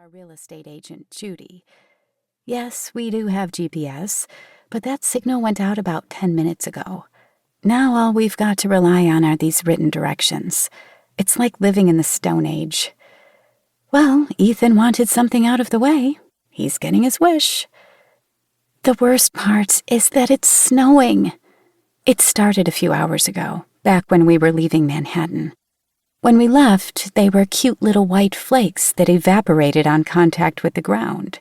our real estate agent, Judy. Yes, we do have GPS, but that signal went out about 10 minutes ago. Now all we've got to rely on are these written directions. It's like living in the Stone Age. Well, Ethan wanted something out of the way. He's getting his wish. The worst part is that it's snowing. It started a few hours ago, back when we were leaving Manhattan. When we left, they were cute little white flakes that evaporated on contact with the ground.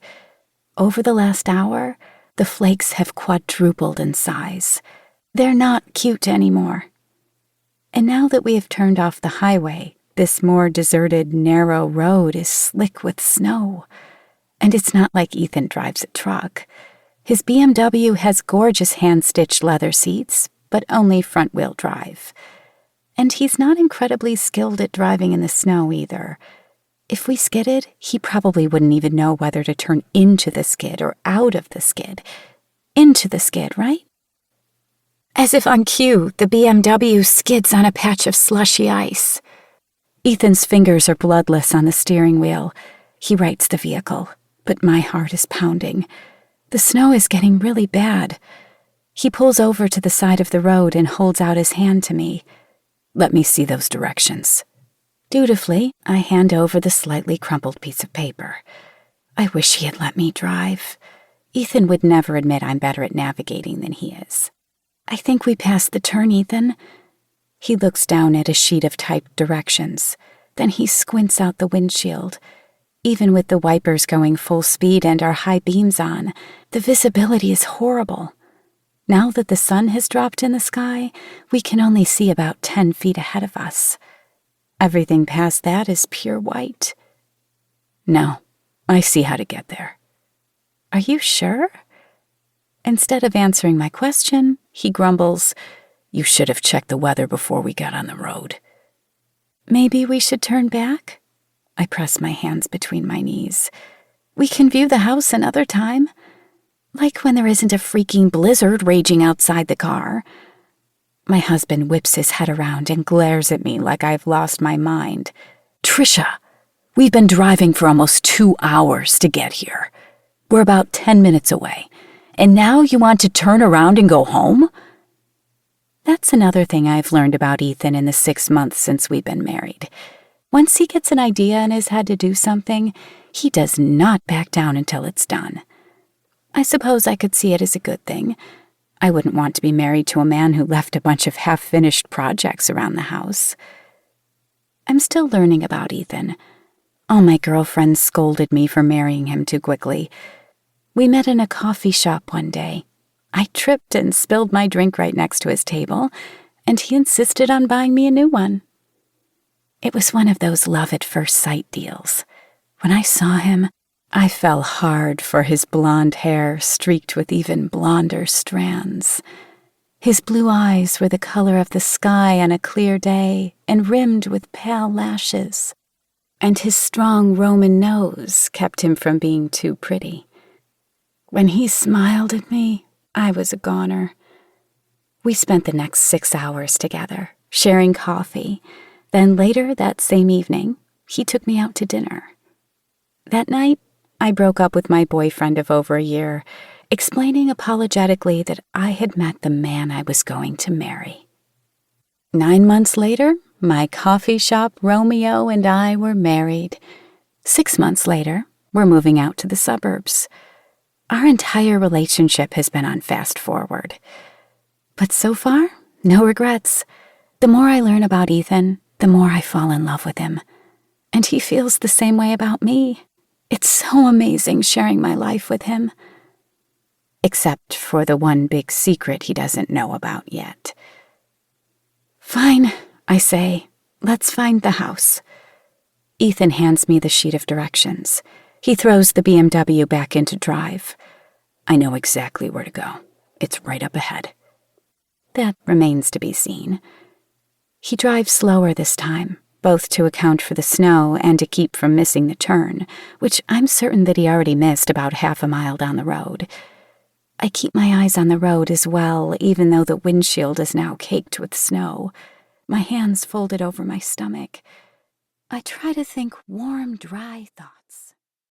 Over the last hour, the flakes have quadrupled in size. They're not cute anymore. And now that we have turned off the highway, this more deserted, narrow road is slick with snow. And it's not like Ethan drives a truck. His BMW has gorgeous hand-stitched leather seats, but only front-wheel drive. And he's not incredibly skilled at driving in the snow either. If we skidded, he probably wouldn't even know whether to turn into the skid or out of the skid. Into the skid, right? As if on cue, the BMW skids on a patch of slushy ice. Ethan's fingers are bloodless on the steering wheel. He rights the vehicle, but my heart is pounding. The snow is getting really bad. He pulls over to the side of the road and holds out his hand to me. Let me see those directions. Dutifully, I hand over the slightly crumpled piece of paper. I wish he had let me drive. Ethan would never admit I'm better at navigating than he is. I think we passed the turn, Ethan. He looks down at a sheet of typed directions. Then he squints out the windshield. Even with the wipers going full speed and our high beams on, the visibility is horrible. Now that the sun has dropped in the sky, we can only see about 10 feet ahead of us. Everything past that is pure white. No, I see how to get there. Are you sure? Instead of answering my question, he grumbles, You should have checked the weather before we got on the road. Maybe we should turn back? I press my hands between my knees. We can view the house another time. Like when there isn't a freaking blizzard raging outside the car. My husband whips his head around and glares at me like I've lost my mind. Tricia, we've been driving for almost 2 hours to get here. We're about 10 minutes away. And now you want to turn around and go home? That's another thing I've learned about Ethan in the 6 months since we've been married. Once he gets an idea in his head to do something, he does not back down until it's done. I suppose I could see it as a good thing. I wouldn't want to be married to a man who left a bunch of half-finished projects around the house. I'm still learning about Ethan. All my girlfriends scolded me for marrying him too quickly. We met in a coffee shop one day. I tripped and spilled my drink right next to his table, and he insisted on buying me a new one. It was one of those love-at-first-sight deals. When I saw him, I fell hard for his blonde hair streaked with even blonder strands. His blue eyes were the color of the sky on a clear day and rimmed with pale lashes. And his strong Roman nose kept him from being too pretty. When he smiled at me, I was a goner. We spent the next 6 hours together, sharing coffee. Then later that same evening, he took me out to dinner. That night, I broke up with my boyfriend of over a year, explaining apologetically that I had met the man I was going to marry. 9 months later, my coffee shop Romeo and I were married. 6 months later, we're moving out to the suburbs. Our entire relationship has been on fast forward. But so far, no regrets. The more I learn about Ethan, the more I fall in love with him. And he feels the same way about me. It's so amazing sharing my life with him. Except for the one big secret he doesn't know about yet. Fine, I say. Let's find the house. Ethan hands me the sheet of directions. He throws the BMW back into drive. I know exactly where to go. It's right up ahead. That remains to be seen. He drives slower this time, both to account for the snow and to keep from missing the turn, which I'm certain that he already missed about half a mile down the road. I keep my eyes on the road as well, even though the windshield is now caked with snow. My hands folded over my stomach. I try to think warm, dry thoughts.